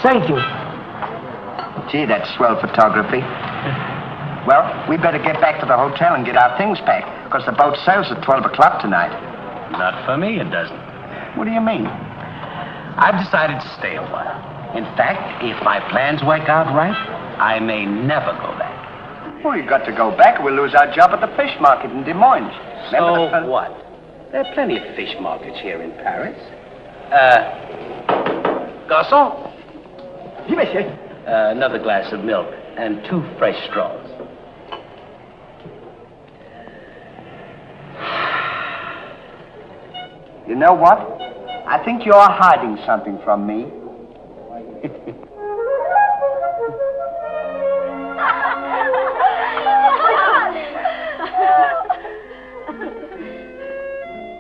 Thank you. Gee, that's swell photography. Well, we better get back to the hotel and get our things packed, because the boat sails at 12 o'clock tonight. Not for me, it doesn't. What do you mean? I've decided to stay a while. In fact, if my plans work out right, I may never go back. Well, you've got to go back or we'll lose our job at the fish market in Des Moines. So what? There are plenty of fish markets here in Paris. Garçon? Oui, monsieur. Another glass of milk and 2 fresh straws. You know what? I think you're hiding something from me.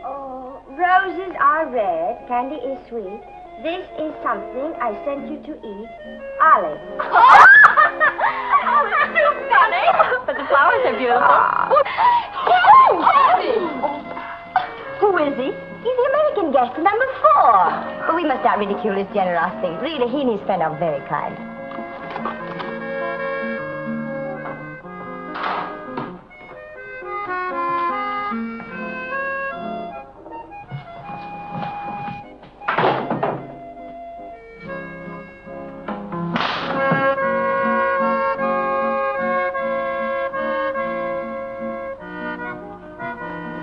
Oh, roses are red, candy is sweet. This is something I sent you to eat. Olive. Oh, it's too funny. But the flowers are beautiful. Who is he? He's the American guest, number 4. But we must not ridicule his generosity. Really, he and his friend are very kind.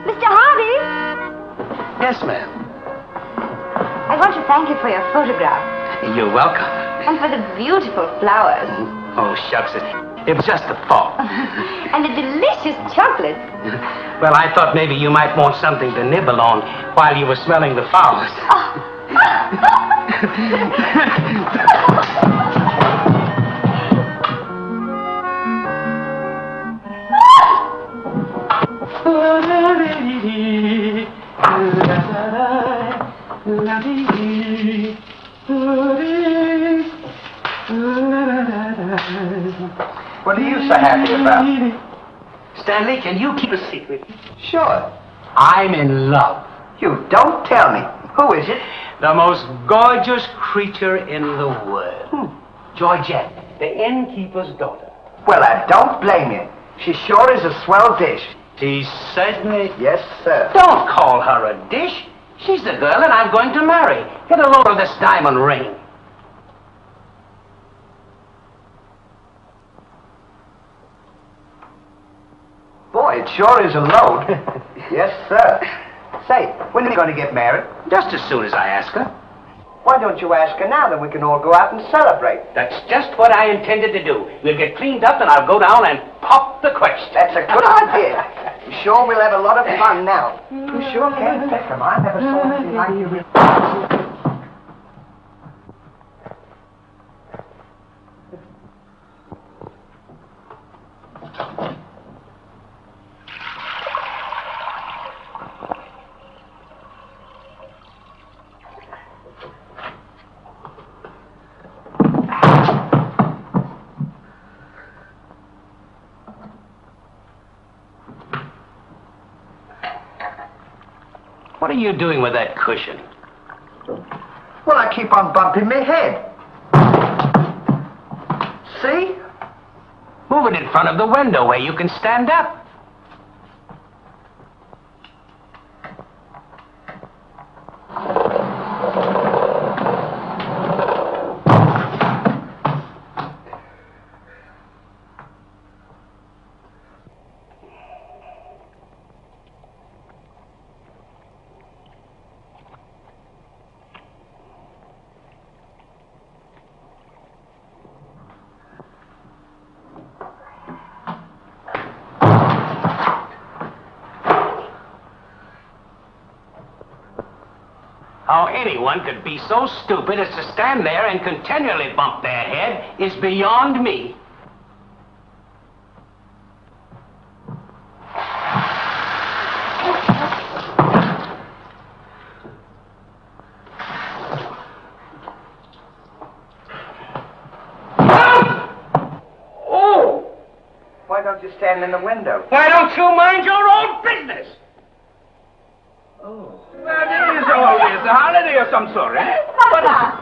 Mr. Hardy? Yes, ma'am. I want to thank you for your photograph You're welcome. and for the beautiful flowers. Oh, shucks. It was just a thought. And the delicious chocolate. Well, I thought maybe you might want something to nibble on while you were smelling the flowers. What are you so happy about? Stanley, can you keep a secret? Sure. I'm in love. You don't tell me. Who is it? The most gorgeous creature in the world. Georgette, the innkeeper's daughter. Well, I don't blame you. She sure is a swell dish. She's certainly... Yes, sir. Don't call her a dish. She's the girl that I'm going to marry. Get a load of this diamond ring. Boy, it sure is a load. Yes, sir. Say, when are you going to get married? Just as soon as I ask her. Why don't you ask her now, then we can all go out and celebrate? That's just what I intended to do. We'll get cleaned up and I'll go down and pop the question. That's a good idea. You sure we'll have a lot of fun now. You sure can pick 'em. I never saw anything like you. What are you doing with that cushion? Well, I keep on bumping my head. See? Move it in front of the window where you can stand up. How anyone could be so stupid as to stand there and continually bump their head is beyond me. Oh! Why don't you stand in the window? Why don't you mind your own business? Oh. Well, it is always a holiday of some sort, eh? But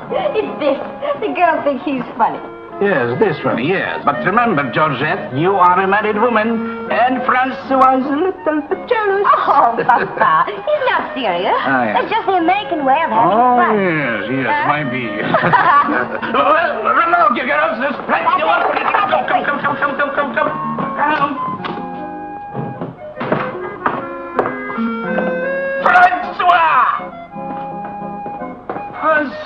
What is It's this. The girl thinks he's funny. Yes, this one, yes. But remember, Georgette, you are a married woman, and Francois is a little bit jealous. Oh, Papa, he's not serious. Oh, yes. It's just the American way of having Oh, fun. yes, maybe. Well, look, you girls, there's plenty of work. Come. Francois!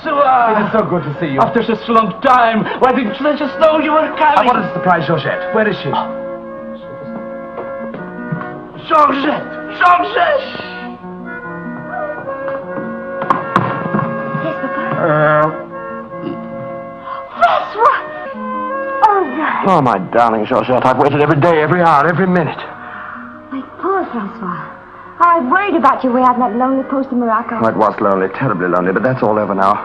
It is so good to see you. After such a long time, why didn't you let us know you were coming? What a surprise, Georgette. Where is she? Georgette! Yes, Papa? Francois! Oh, darling. Oh, my darling Georgette, I've waited every day, every hour, every minute. My poor Francois. Oh, I worried about you way out in that lonely post in Morocco. Oh, it was lonely, terribly lonely, but that's all over now.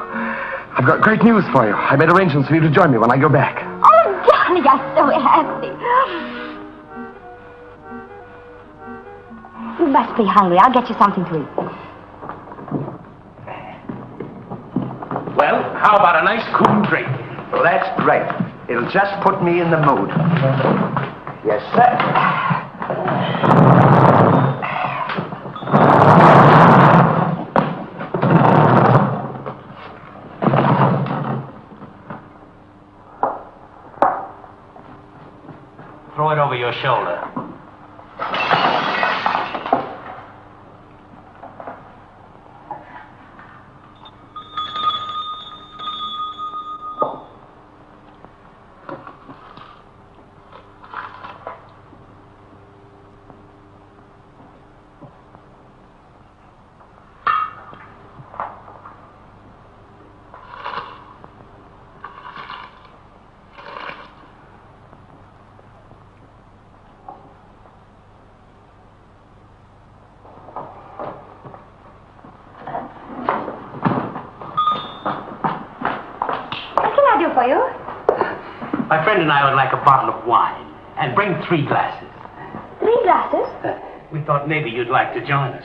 I've got great news for you. I made arrangements for you to join me when I go back. Oh, darling, I'm so happy. You must be hungry. I'll get you something to eat. Well, how about a nice cool drink? Well, that's great. It'll just put me in the mood. Yes, sir. Throw it over your shoulder. For you? My friend and I would like a bottle of wine. And bring 3 glasses. 3 glasses? We thought maybe you'd like to join us.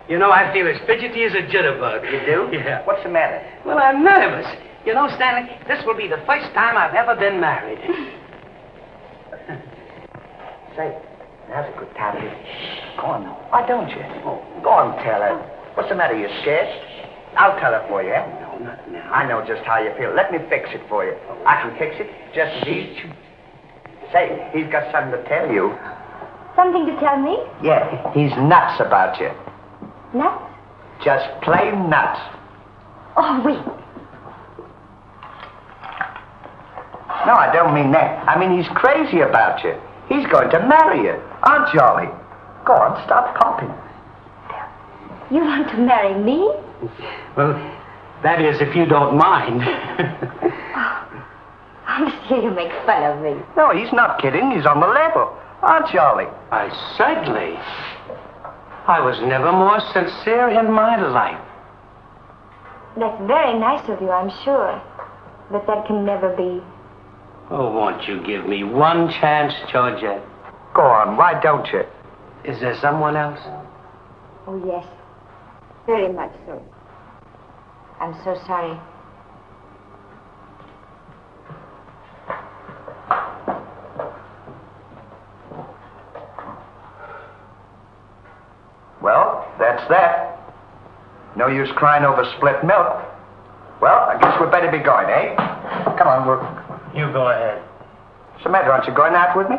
You know, I feel as fidgety as a jitterbug. You do? Yeah. What's the matter? Well, I'm nervous. You know, Stanley, this will be the first time I've ever been married. Say, now's a good time to... Go on now. Why don't you? Oh, go on, tell her. What's the matter? You scared? I'll tell her for you. No, not now. I know just how you feel. Let me fix it for you. I can fix it just as easy. Say, he's got something to tell you. Something to tell me? Yeah, he's nuts about you. Nuts? Just plain nuts. Oh, wait. No, I don't mean that. I mean he's crazy about you. He's going to marry you. Aren't you, Ollie? Go on, stop popping. You want to marry me? Well, that is, if you don't mind. Monsieur, you make fun of me. No, he's not kidding. He's on the level. Aren't you, Ollie? I certainly. I was never more sincere in my life. That's very nice of you, I'm sure. But that can never be. Oh, won't you give me one chance, Georgette? Go on, why don't you? Is there someone else? Oh, yes. Very much so. I'm so sorry. Well, that's that. No use crying over spilt milk. Well, I guess we'd better be going, eh? Come on, You go ahead. What's the matter? Aren't you going out with me?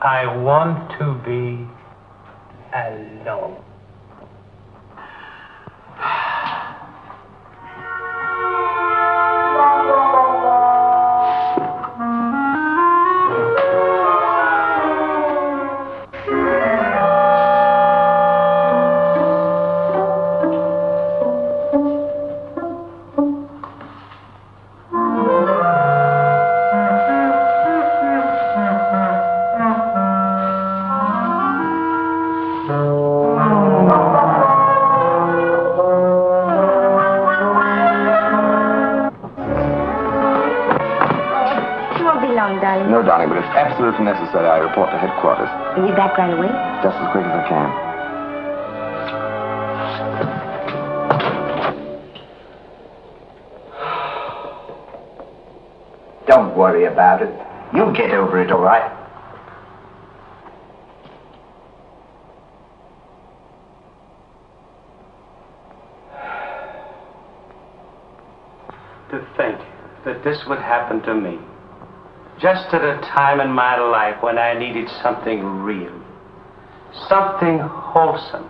I want to be alone. No, darling, but if absolutely necessary, I report to headquarters. Are you back right away? Just as quick as I can. Don't worry about it. You'll get over it, all right? To think that this would happen to me. Just at a time in my life when I needed something real. Something wholesome.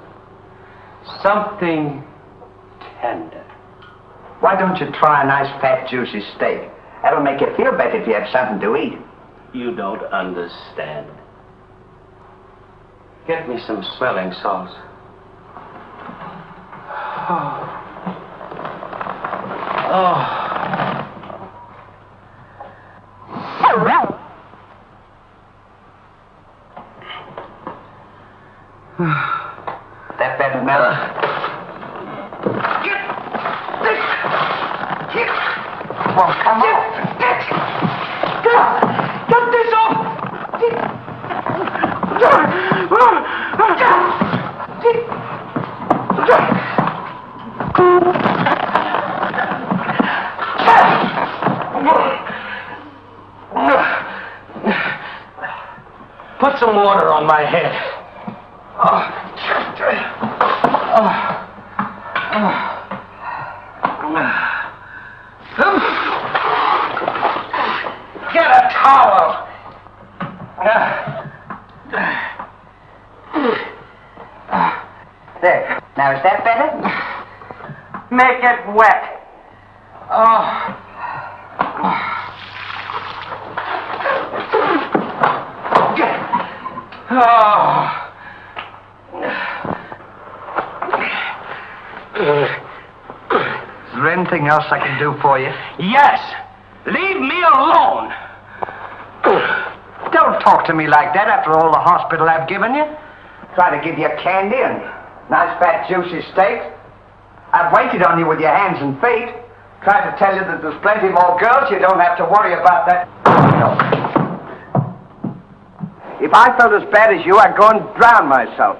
Something tender. Why don't you try a nice fat juicy steak? That'll make you feel better if you have something to eat. You don't understand. Get me some smelling salts. Oh. That better now? Well, come on. Get this off! Put some water on my head. Get a towel. There. Now, is that better? Make it wet. Is there anything else I can do for you? Yes. Leave me alone. Don't talk to me like that after all the hospital I've given you. Try to give you candy and nice fat juicy steak. I've waited on you with your hands and feet. Tried to tell you that there's plenty more girls. You don't have to worry about that. If I felt as bad as you, I'd go and drown myself.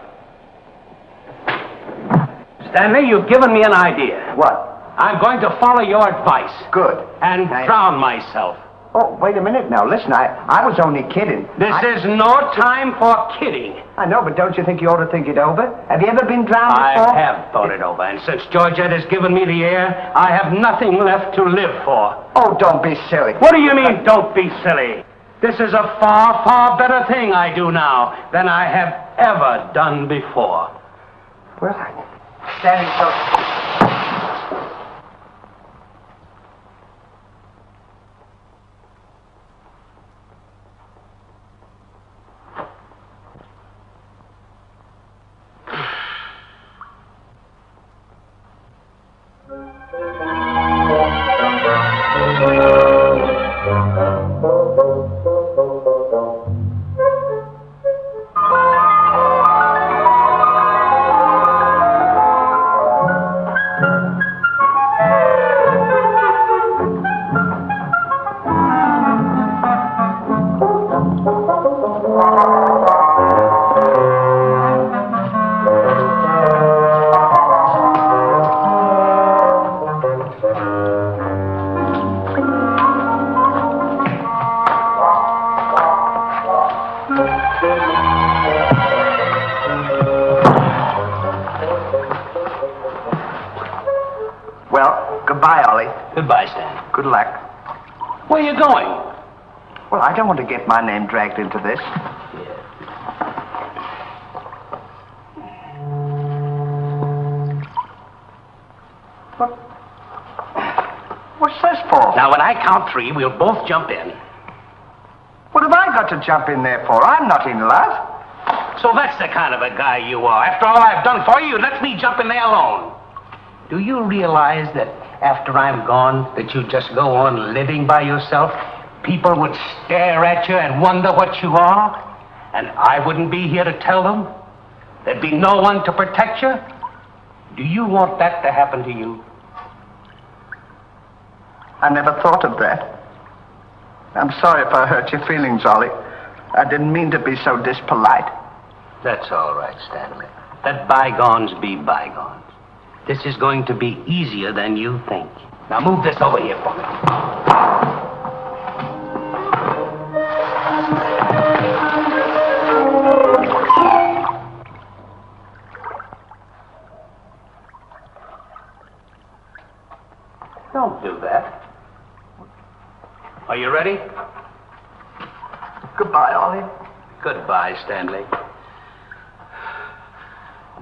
Stanley, you've given me an idea. What? I'm going to follow your advice. Good. And drown myself. Oh, wait a minute now. Listen, I was only kidding. This is no time for kidding. I know, but don't you think you ought to think it over? Have you ever been drowned I before? have thought it over, and since Georgette has given me the air, I have nothing left to live for. Oh, don't be silly. What do you mean, don't be silly? This is a far, far better thing I do now than I have ever done before. Well, I'm standing so... Well, goodbye, Ollie. Goodbye, Stan. Good luck. Where are you going? Well, I don't want to get my name dragged into this. What's this for? Now, when I count three, we'll both jump in. What have I got to jump in there for? I'm not in love. So that's the kind of a guy you are. After all I've done for you, let me jump in there alone. Do you realize that after I'm gone, that you just go on living by yourself? People would stare at you and wonder what you are, and I wouldn't be here to tell them. There'd be no one to protect you. Do you want that to happen to you? I never thought of that. I'm sorry if I hurt your feelings, Ollie. I didn't mean to be so dispolite. That's all right, Stanley. Let bygones be bygones. This is going to be easier than you think. Now move this over here for me. Are you ready? Goodbye, Ollie. Goodbye, Stanley.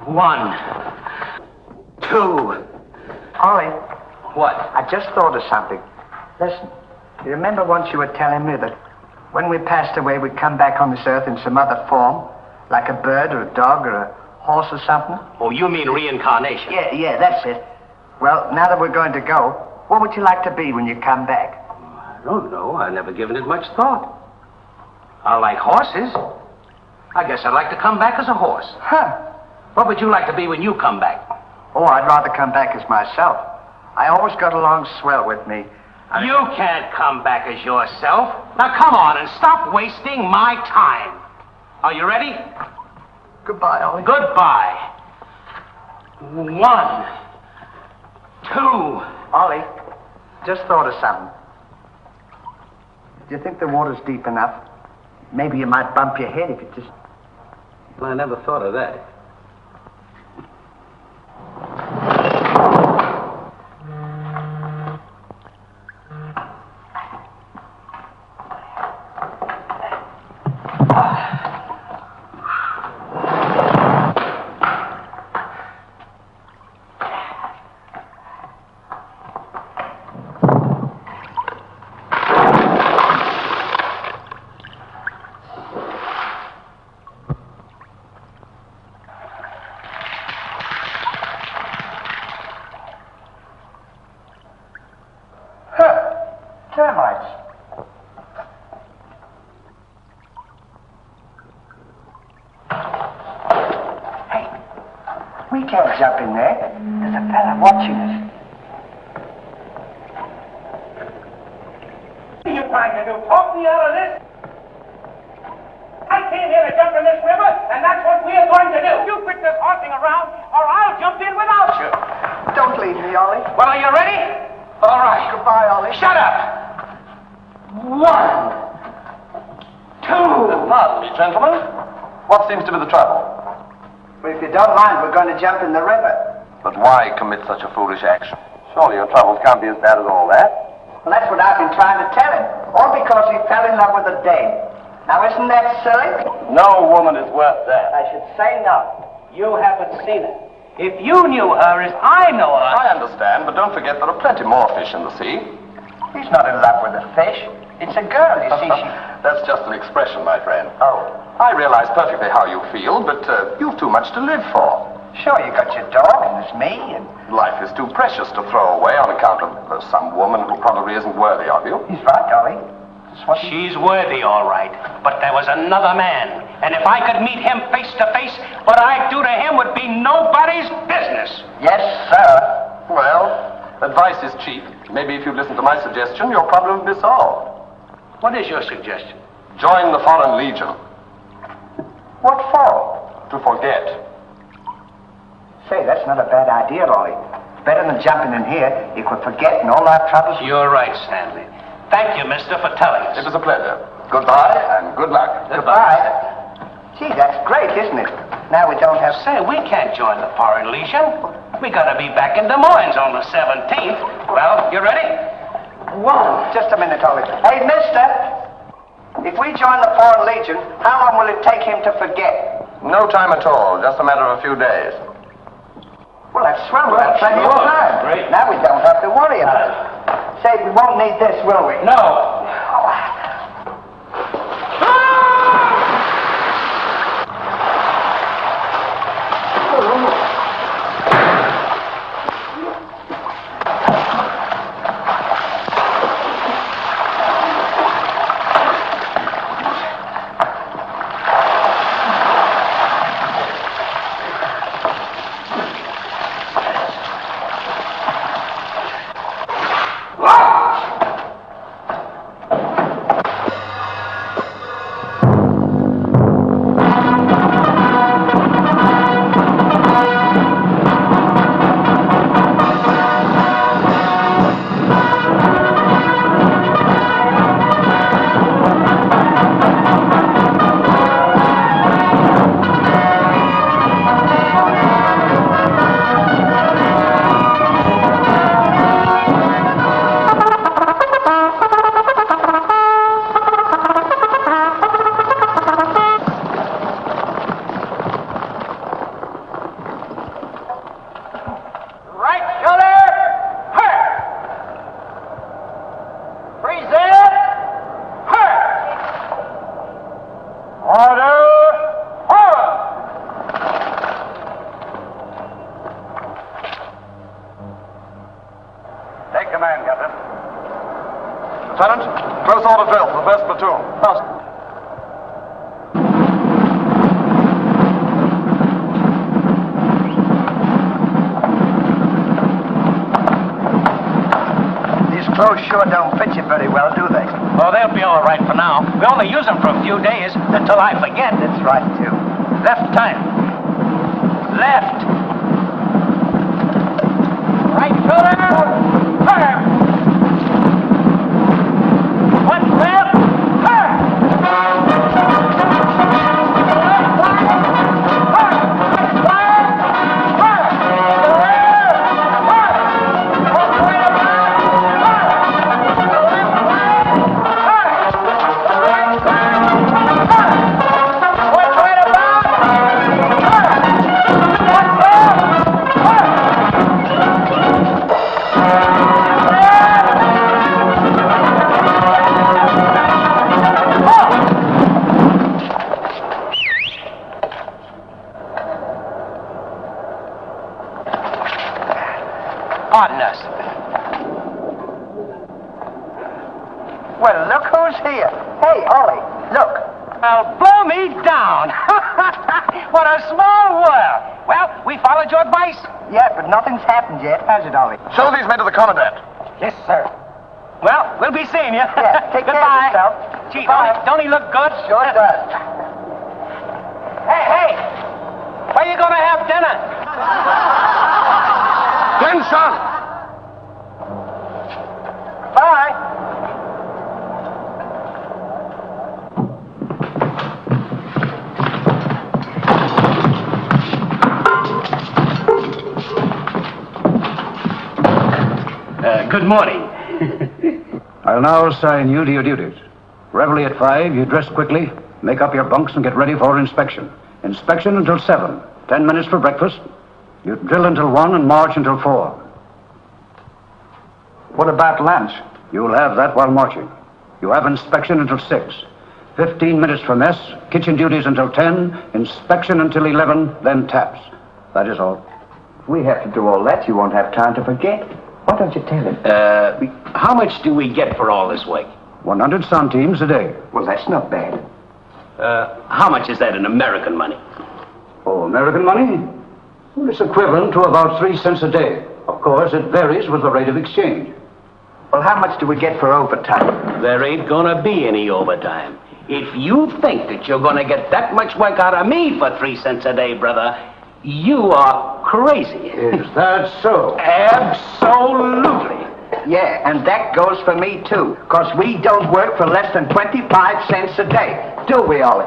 1, 2. Ollie, What? I just thought of something. Listen, you remember once you were telling me that when we passed away, we'd come back on this earth in some other form, like a bird or a dog or a horse or something? Oh, you mean reincarnation? Yeah, that's it. Well, now that we're going to go, what would you like to be when you come back? I don't know. I've never given it much thought. I like horses. I guess I'd like to come back as a horse. Huh. What would you like to be when you come back? Oh, I'd rather come back as myself. I always got along swell with me. You can't come back as yourself. Now, come on and stop wasting my time. Are you ready? Goodbye, Ollie. Goodbye. 1, 2. Ollie, just thought of something. Do you think the water's deep enough? Maybe you might bump your head if you just... Well, I never thought of that. Termites. Hey, we can't jump in there. There's a fella watching us. What are you trying to do? Talk me out of this? I came here to jump in this river, and that's what we're going to do. You quit this horsing around, or I'll jump in without you. Don't leave me, Ollie. Well, are you ready? All right. Goodbye, Ollie. Shut up. 1, 2. Pardon me, gentlemen. What seems to be the trouble? Well, if you don't mind, we're going to jump in the river. But why commit such a foolish action? Surely your troubles can't be as bad as all that. Well, that's what I've been trying to tell him. All because he fell in love with a dame. Now, isn't that silly? No woman is worth that. I should say not. You haven't seen her. If you knew her as I know her... I understand, but don't forget there are plenty more fish in the sea. He's not in love with a fish. It's a girl, you see. That's just an expression, my friend. Oh. I realize perfectly how you feel, but you've too much to live for. Sure, you got your dog, and there's me, and... Life is too precious to throw away on account of some woman who probably isn't worthy of you. He's right, Ollie. That's what She's worthy, all right. But there was another man. And if I could meet him face to face, what I'd do to him would be nobody's business. Yes, sir. Well, advice is cheap. Maybe if you listen to my suggestion, your problem will be solved. What is your suggestion? Join the Foreign Legion. What for? To forget. Say, that's not a bad idea, Ollie. Better than jumping in here. You could forget all our troubles. You're right, Stanley. Thank you, mister, for telling us. It was a pleasure. Goodbye and good luck. Goodbye. Gee, that's great, isn't it? Now we don't have... Say, we can't join the Foreign Legion. We gotta be back in Des Moines on the 17th. Well, you ready? 1. Just a minute, Ollie. Hey, mister! If we join the Foreign Legion, how long will it take him to forget? No time at all. Just a matter of a few days. Well, that's swell. We'll have plenty of time. Great. Now we don't have to worry about it. Say, we won't need this, will we? No. Lieutenant. Close order drill for the first platoon. These clothes sure don't fit you very well, do they? Oh, they'll be all right for now. We only use them for a few days until I forget. That's right, too. Left time. Left. Right shoulder. Turn. One left. Turn. Left side. Turn. Right side. Turn. Turn. One right about. Turn. Left side. Turn. Right side. Turn. One right about. Turn. One left. Turn. Pardon us. Well, look who's here. Hey, Ollie, look. Well, blow me down. What a small world. Well, we followed your advice. Yeah, but nothing's happened yet, has it, Ollie? Show these men to the commandant. Yes, sir. Well, we'll be seeing you. Yeah, take care of Goodbye. yourself. Gee, Bye. don't he look good? Sure does. Hey, where you gonna have dinner? Attention! Bye. Good morning. I'll now assign you to your duties. Reveille at 5, you dress quickly, make up your bunks and get ready for inspection. Inspection until 7. 10 minutes for breakfast. You drill until 1 and march until 4. What about lunch? You'll have that while marching. You have inspection until 6. 15 minutes for mess, kitchen duties until 10, inspection until 11, then taps. That is all. If we have to do all that, you won't have time to forget. Why don't you tell him? How much do we get for all this work? 100 centimes a day. Well, that's not bad. How much is that in American money? Oh, American money? Well, it's equivalent to about 3 cents a day. Of course, it varies with the rate of exchange. Well, how much do we get for overtime? There ain't gonna be any overtime. If you think that you're gonna get that much work out of me for 3 cents a day, brother, you are crazy. Is that so? Absolutely. Yeah, and that goes for me, too. Because we don't work for less than 25 cents a day. Do we, Ollie?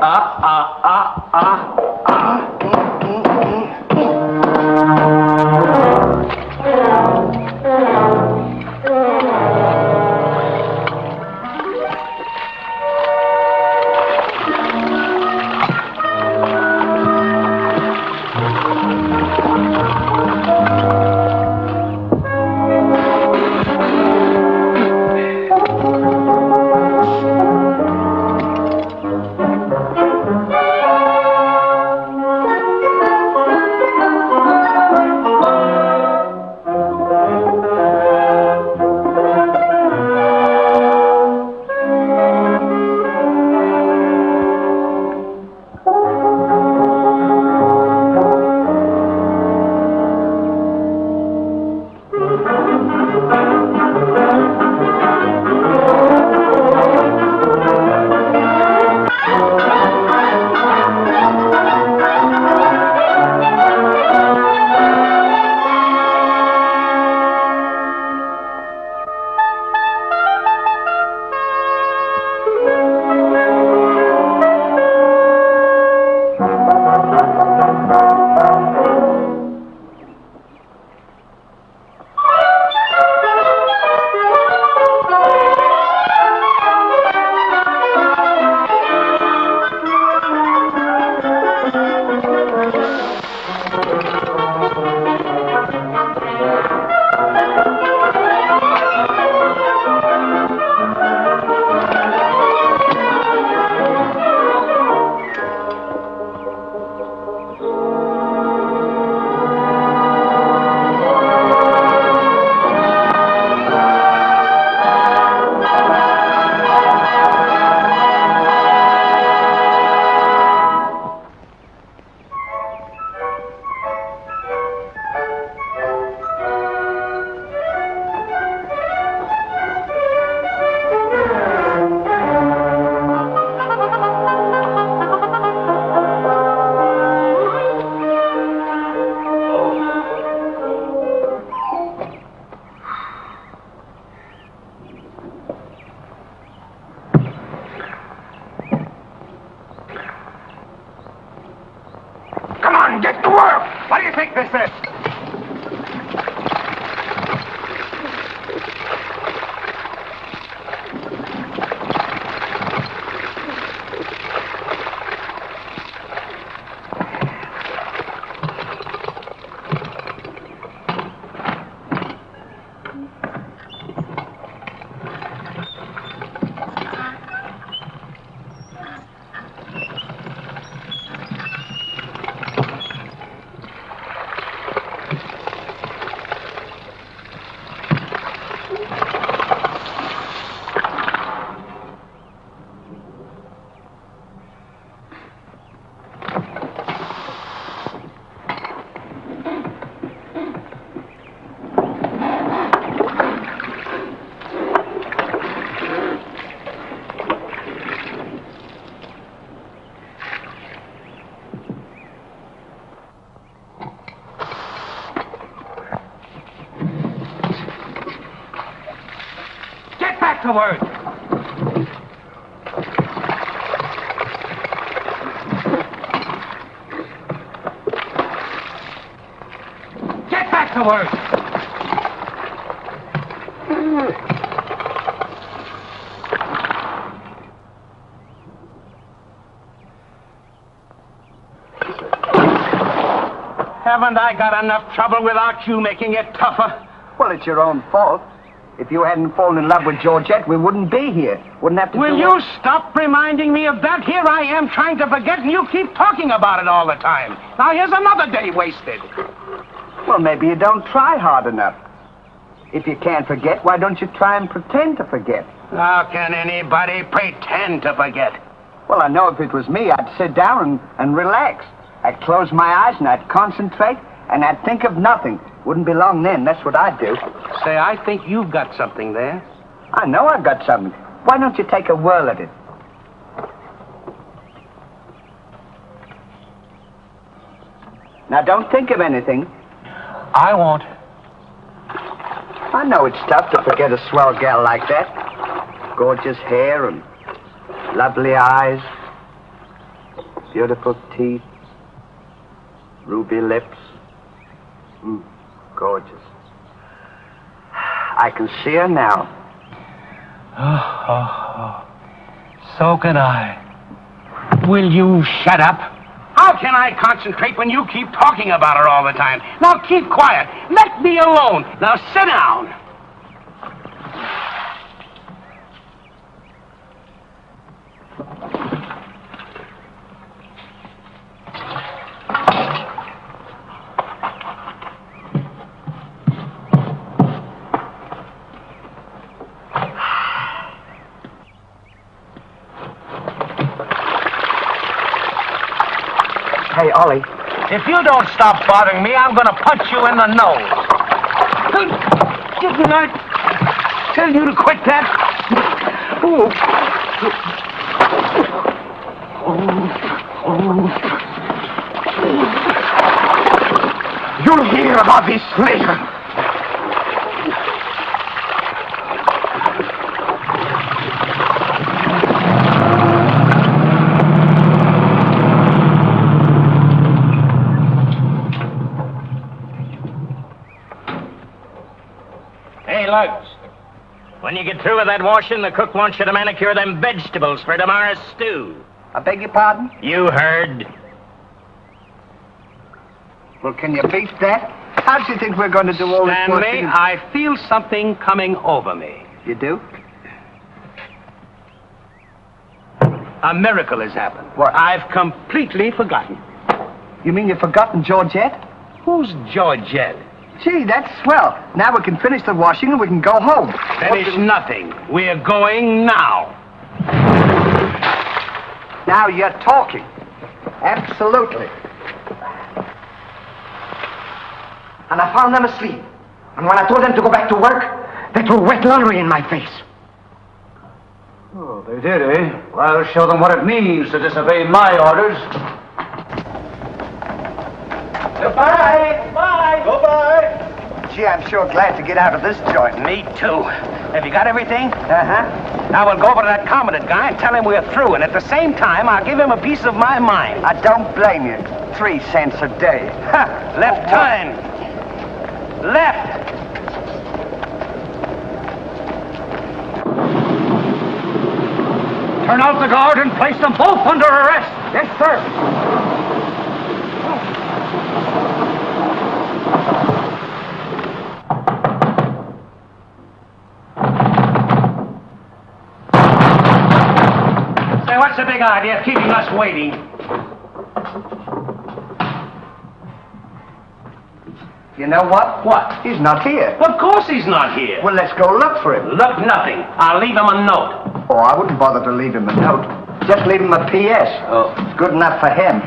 think this is? To work. Get back to work. Haven't I got enough trouble without you making it tougher? Well, it's your own fault. If you hadn't fallen in love with Georgette, we wouldn't be here. Wouldn't have to Will you stop reminding me of that? Here I am trying to forget, and you keep talking about it all the time. Now, here's another day wasted. Well, maybe you don't try hard enough. If you can't forget, why don't you try and pretend to forget? How can anybody pretend to forget? Well, I know if it was me, I'd sit down and relax. I'd close my eyes and I'd concentrate and I'd think of nothing. Wouldn't be long then. That's what I'd do. Say, I think you've got something there. I know I've got something. Why don't you take a whirl at it? Now, don't think of anything. I won't. I know it's tough to forget a swell gal like that. Gorgeous hair and lovely eyes, beautiful teeth, ruby lips. Gorgeous. I can see her now. So can I. Will you shut up? How can I concentrate when you keep talking about her all the time? Now keep quiet. Let me alone. Now sit down. Hey, Ollie. If you don't stop bothering me, I'm going to punch you in the nose. Didn't I tell you to quit that? Ooh. You'll hear about this later. When you get through with that washing, the cook wants you to manicure them vegetables for tomorrow's stew. I beg your pardon? You heard. Well, can you beat that? How do you think we're going to do all this work? Stanley, I feel something coming over me. You do? A miracle has happened. What? I've completely forgotten. You mean you've forgotten Georgette? Who's Georgette? Gee, that's swell. Now we can finish the washing and we can go home. Finish nothing. We're going now. Now you're talking. Absolutely. And I found them asleep. And when I told them to go back to work, they threw wet laundry in my face. Oh, they did, eh? Well, I'll show them what it means to disobey my orders. Goodbye. Bye. Goodbye. Gee, I'm sure glad to get out of this joint. Me too. Have you got everything? Uh-huh. Now we'll go over to that commandant guy and tell him we're through, and at the same time, I'll give him a piece of my mind. I don't blame you. 3 cents a day. Ha! Left turn. Left. Turn out the guard and place them both under arrest. Yes, sir. Say, what's the big idea of keeping us waiting? You know what? What? He's not here. Of course he's not here. Well, let's go look for him. Look, nothing. I'll leave him a note. Oh, I wouldn't bother to leave him a note. Just leave him a P.S. Oh. It's good enough for him.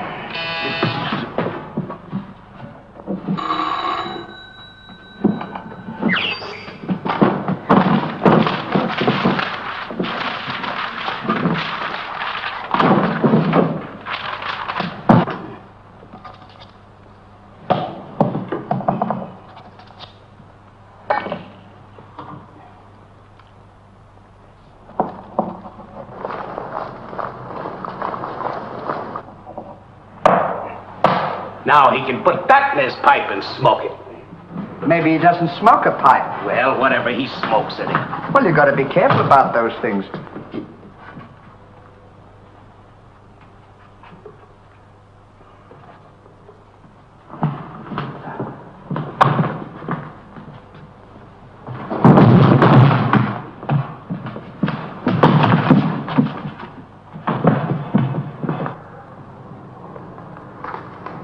Now he can put that in his pipe and smoke it. Maybe he doesn't smoke a pipe. Well, whatever he smokes in it. Well, you got to be careful about those things.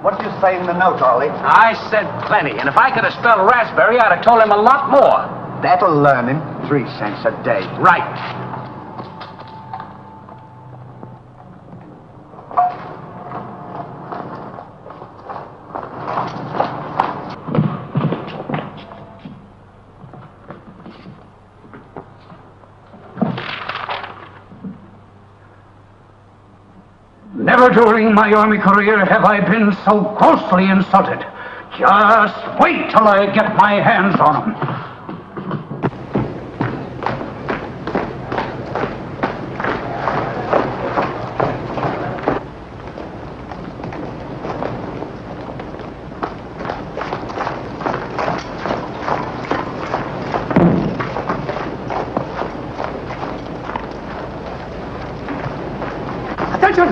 What did you say in the note, Ollie? I said plenty, and if I could have spelled raspberry, I'd have told him a lot more. That'll learn him. 3 cents a day. Right. Never during my army career have I been so grossly insulted. Just wait till I get my hands on them. Attention!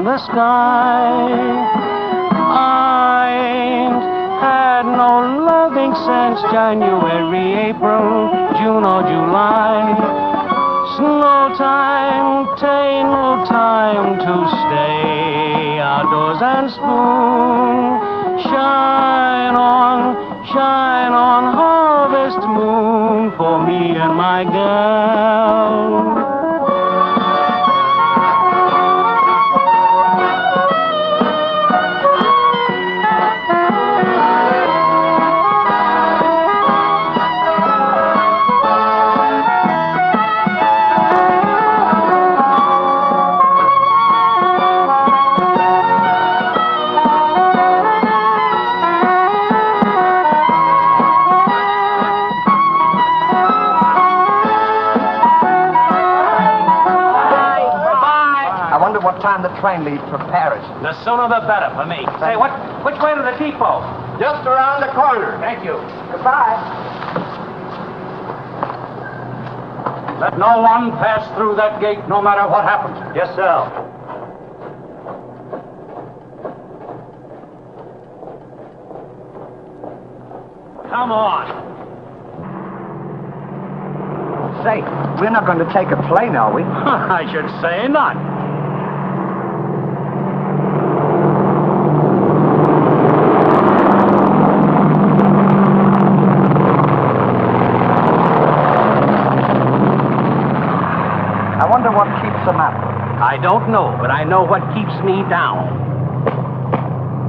in the sky. I ain't had no loving since January, April, June or July. Snow time, tain't no time to stay outdoors and spoon. Shine on, harvest moon for me and my gal. the train leaves for Paris? The sooner the better for me. Say, which way to the depot? Just around the corner. Thank you. Goodbye. Let no one pass through that gate, no matter what happens. Yes, sir. Come on. Say, we're not going to take a plane, are we? I should say not. I wonder what keeps them up. I don't know, but I know what keeps me down.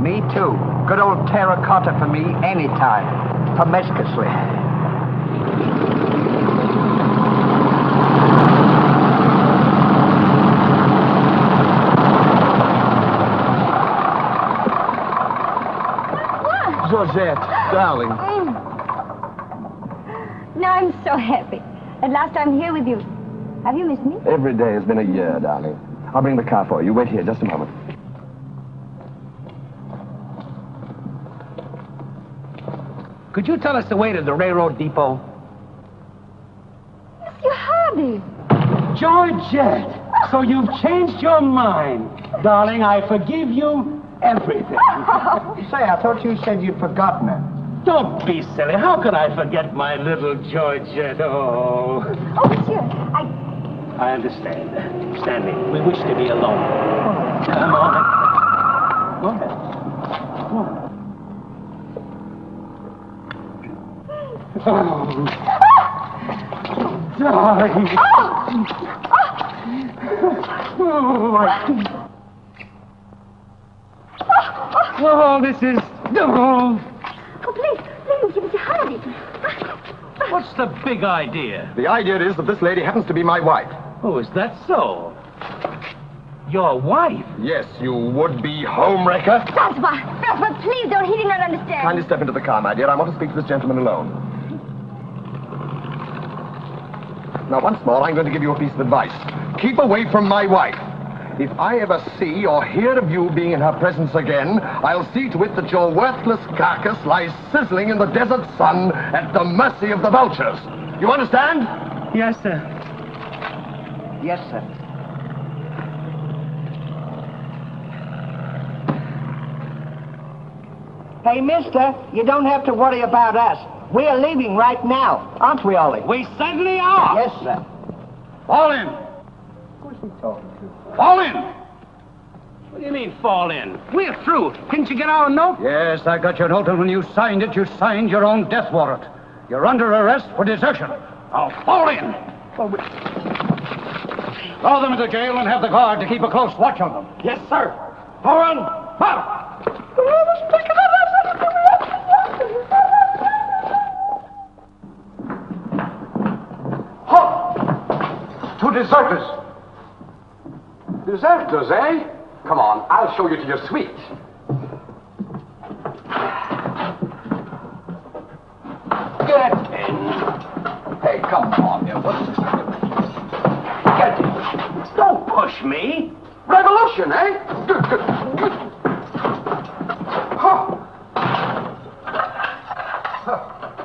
Me too. Good old terracotta for me anytime. Promiscuously. Georgette, darling. Now I'm so happy. At last I'm here with you. Have you missed me? Every day has been a year, darling. I'll bring the car for you. Wait here just a moment. Could you tell us the way to the railroad depot? Monsieur Hardy. Georgette, so you've changed your mind. Darling, I forgive you everything. Say, I thought you said you'd forgotten her. Don't be silly. How could I forget my little Georgette? Oh. Oh, monsieur, I understand. Stanley, we wish to be alone. Come on. Go ahead. Come on. Oh, darling. Oh, this is... Oh, please, Mr. Hardy. What's the big idea? The idea is that this lady happens to be my wife. Oh, is that so? Your wife? Yes, you would-be homewrecker. That's why, please don't. He did not understand. Kindly step into the car, my dear. I want to speak to this gentleman alone. Now, once more, I'm going to give you a piece of advice. Keep away from my wife. If I ever see or hear of you being in her presence again, I'll see to it that your worthless carcass lies sizzling in the desert sun at the mercy of the vultures. You understand? Yes, sir. Yes, sir. Hey, mister, you don't have to worry about us. We're leaving right now, aren't we, Ollie? We certainly are. Yes, sir. Fall in. Who's he talking to? Fall in. What do you mean, fall in? We're through. Didn't you get our note? Yes, I got your note, and when you signed it, you signed your own death warrant. You're under arrest for desertion. Now, fall in. Throw them into jail and have the guard to keep a close watch on them. Yes, sir. Foreign, out. Halt! Two deserters. Deserters, eh? Come on, I'll show you to your suite. Get in. Hey, come on, there. What's this? Get in. Don't push me. Revolution, eh?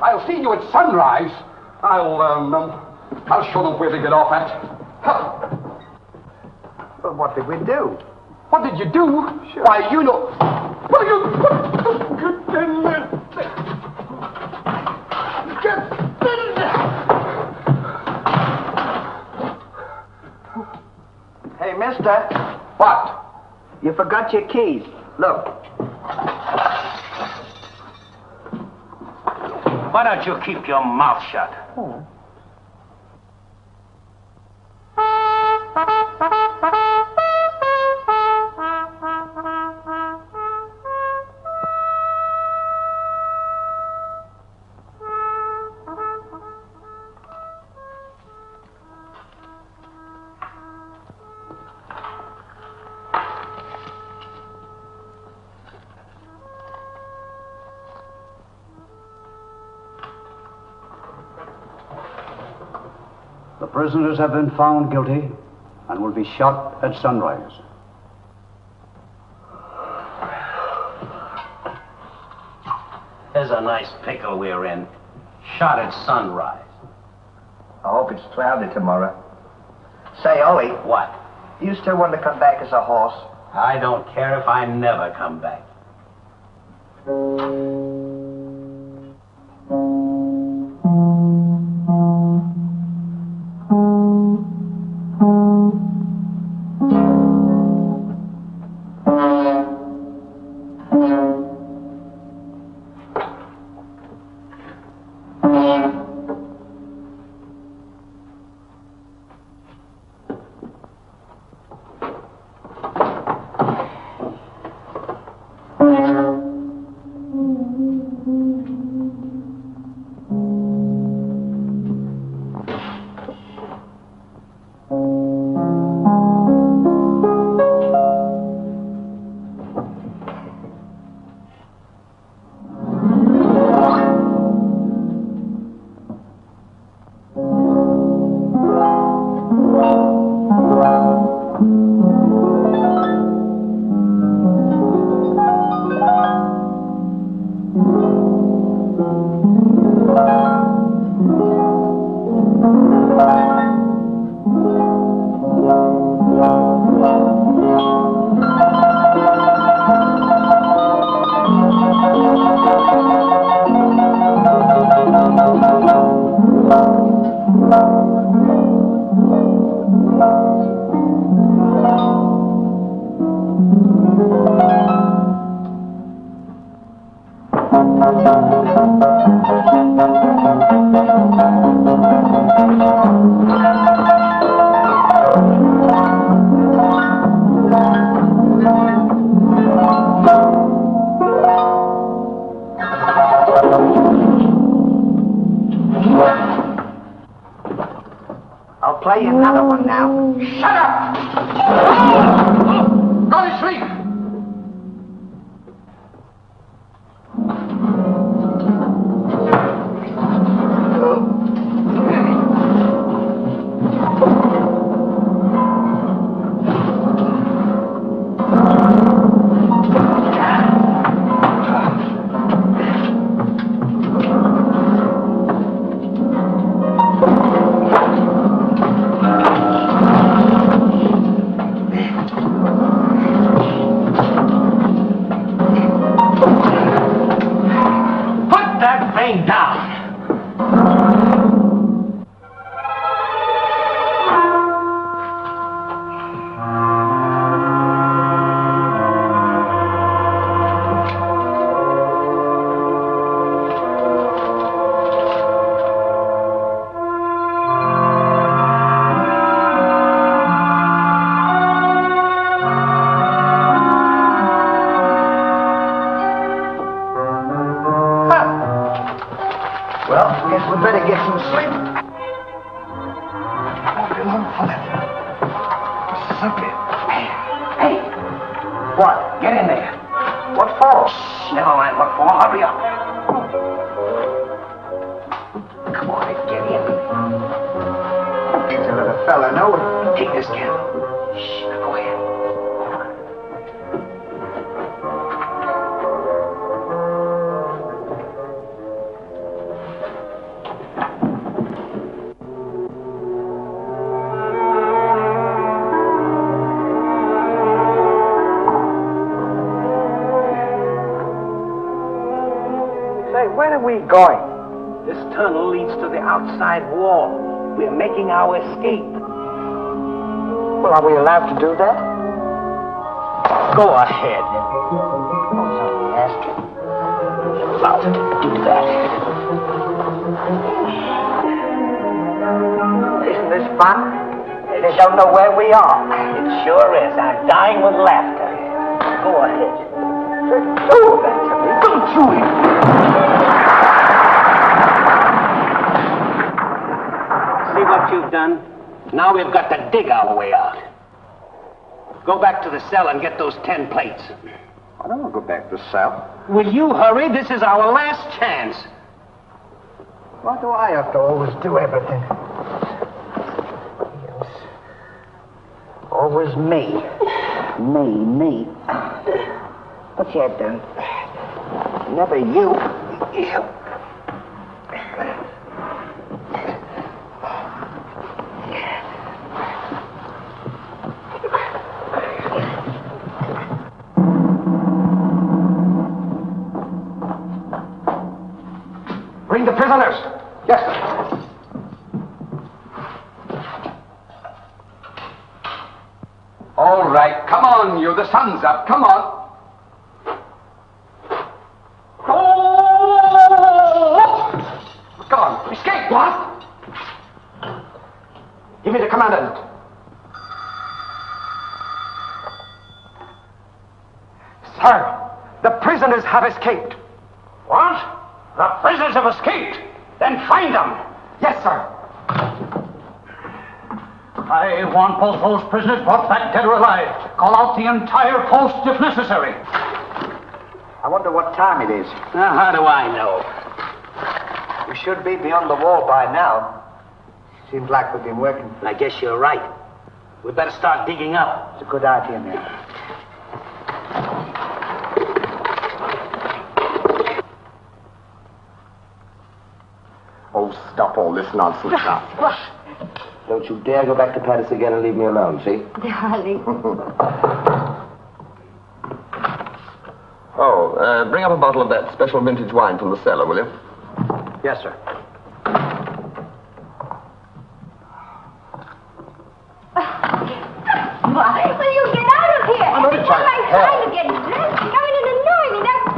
I'll see you at sunrise. I'll show them where they get off at. Well, what did we do? What did you do? Sure. Why, you know... Well, you... Get in there. Get in there. Hey, mister. What? You forgot your keys. Look. Why don't you keep your mouth shut? The prisoners have been found guilty and will be shot at sunrise. is a nice pickle we're in. Shot at sunrise. I hope it's cloudy tomorrow. Say, Ollie. What? You still want to come back as a horse? I don't care if I never come back. I'll play you another one now. Shut up! Go to sleep! Well, guess we better get some sleep. Hey, what? Get in there. What for? Shh, never mind what for. Hurry up. Come on, get in. Can't let a fella know it. Take this candle. Shh, go ahead. Where are we going? This tunnel leads to the outside wall. We're making our escape. Well, are we allowed to do that? Go ahead. Ask him. Allowed to do that. Isn't this fun? They don't know where we are. It sure is. I'm dying with laughter. Go ahead. Do that to me. Don't you it. See what you've done? Now we've got to dig our way out. Go back to the cell and get those 10 plates. I don't want to go back to the cell. Will you hurry? This is our last chance. Why do I have to always do everything? Yes. Always me. Me. What's that done? Never you. Bring the prisoners. Yes, sir. All right, come on, you. The sun's up. Come on. Oh! Come on. Escape. What? Give me the commandant. Sir, the prisoners have escaped. What? The prisoners have escaped. Then find them. Yes, sir. I want both those prisoners brought back dead or alive. Call out the entire post if necessary. I wonder what time it is. How do I know? We should be beyond the wall by now. Seems like we've been working. I guess you're right. We better start digging up. It's a good idea, man. Oh, stop all this nonsense now. Don't you dare go back to Paris again and leave me alone, see? Darling. Bring up a bottle of that special vintage wine from the cellar, will you? Yes, sir. Why? Will you get out of here? I'm only trying to I'm help. trying to get dressed. You're coming in and annoying me. Now, go!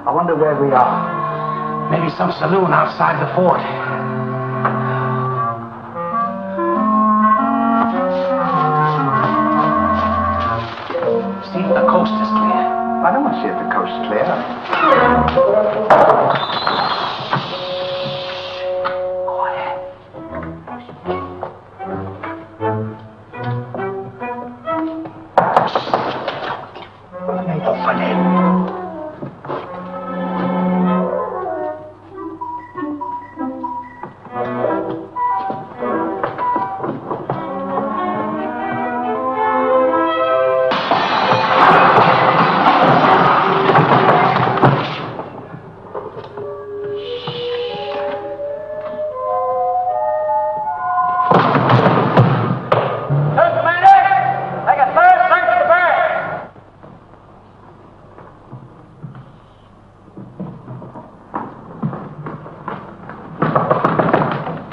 I wonder where we are. Maybe some saloon outside the fort. See if the coast is clear. I don't want to see if the coast's clear. Open it.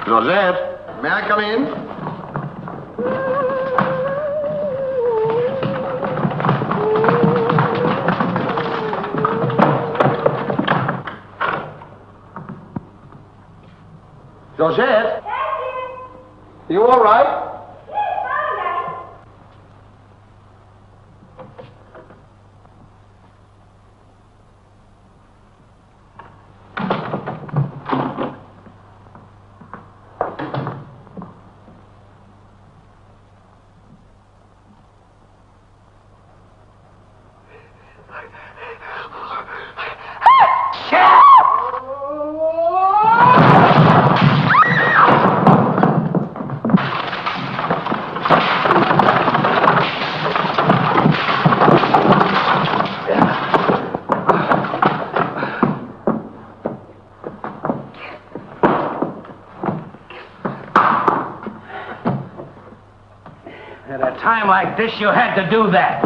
Georgette, may I come in? Georgette? You all right? At a time like this, you had to do that.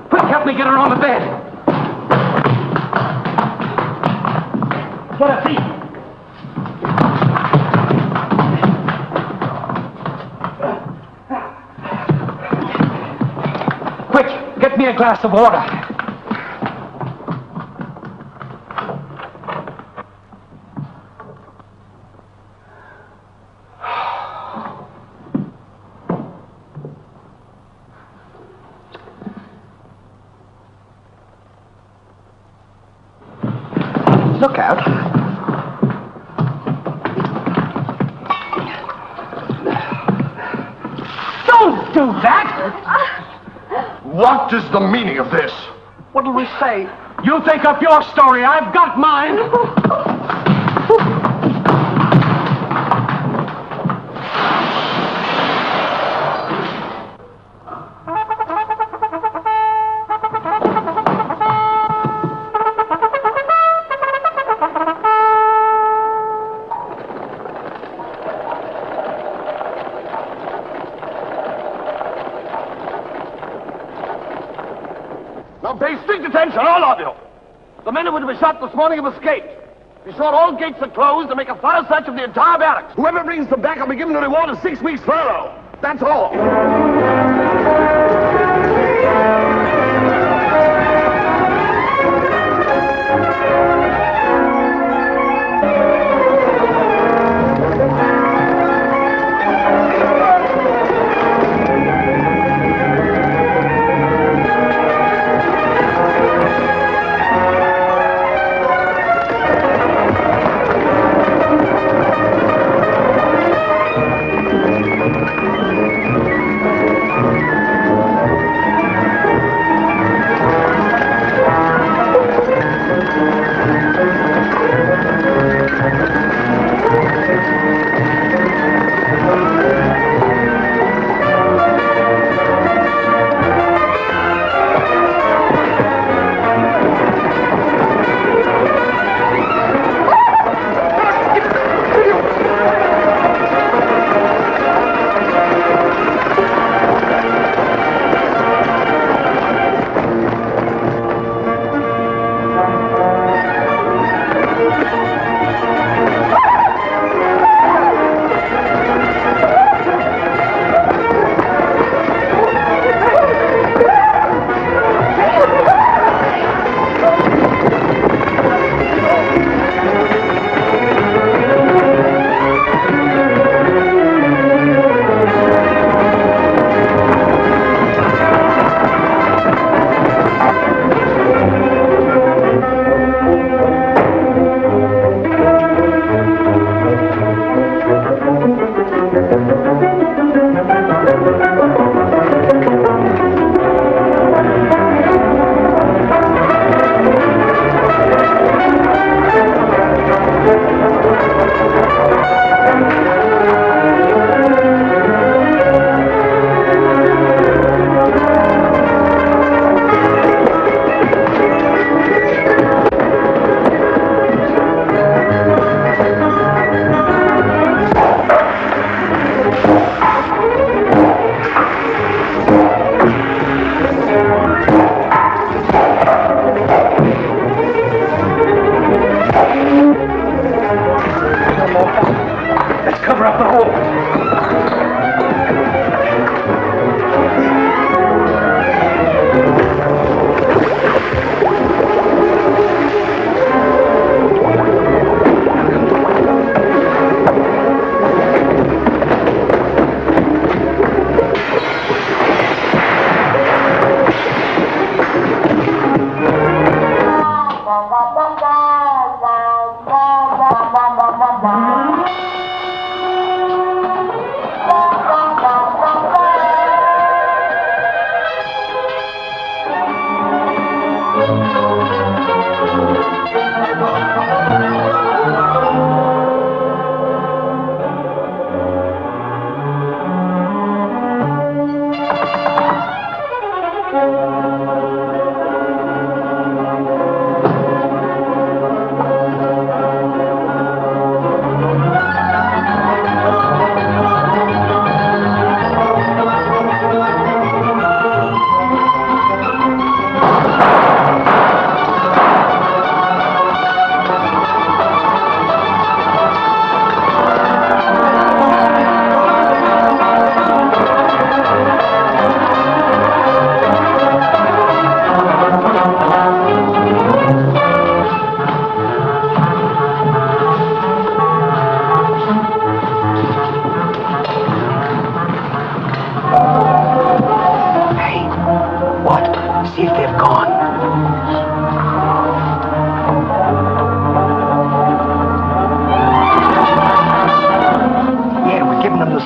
Quick, help me get her on the bed. Get her feet. Quick, get me a glass of water. Look out. Don't do that! What is the meaning of this? What'll we say? You think up your story. I've got mine. Now pay strict attention, all of you. The men who were to be shot this morning have escaped. Be sure all gates are closed and make a thorough search of the entire barracks. Whoever brings them back will be given a reward of 6 weeks' furlough. That's all.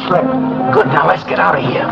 slip. Good, now let's get out of here.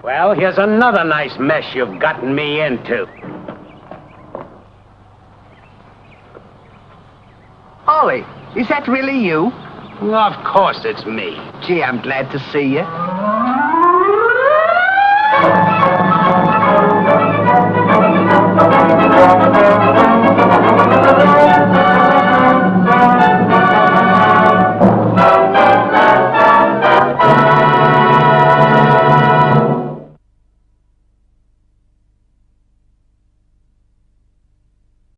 Well, here's another nice mess you've gotten me into. Ollie, is that really you? Well, of course it's me. Gee, I'm glad to see you.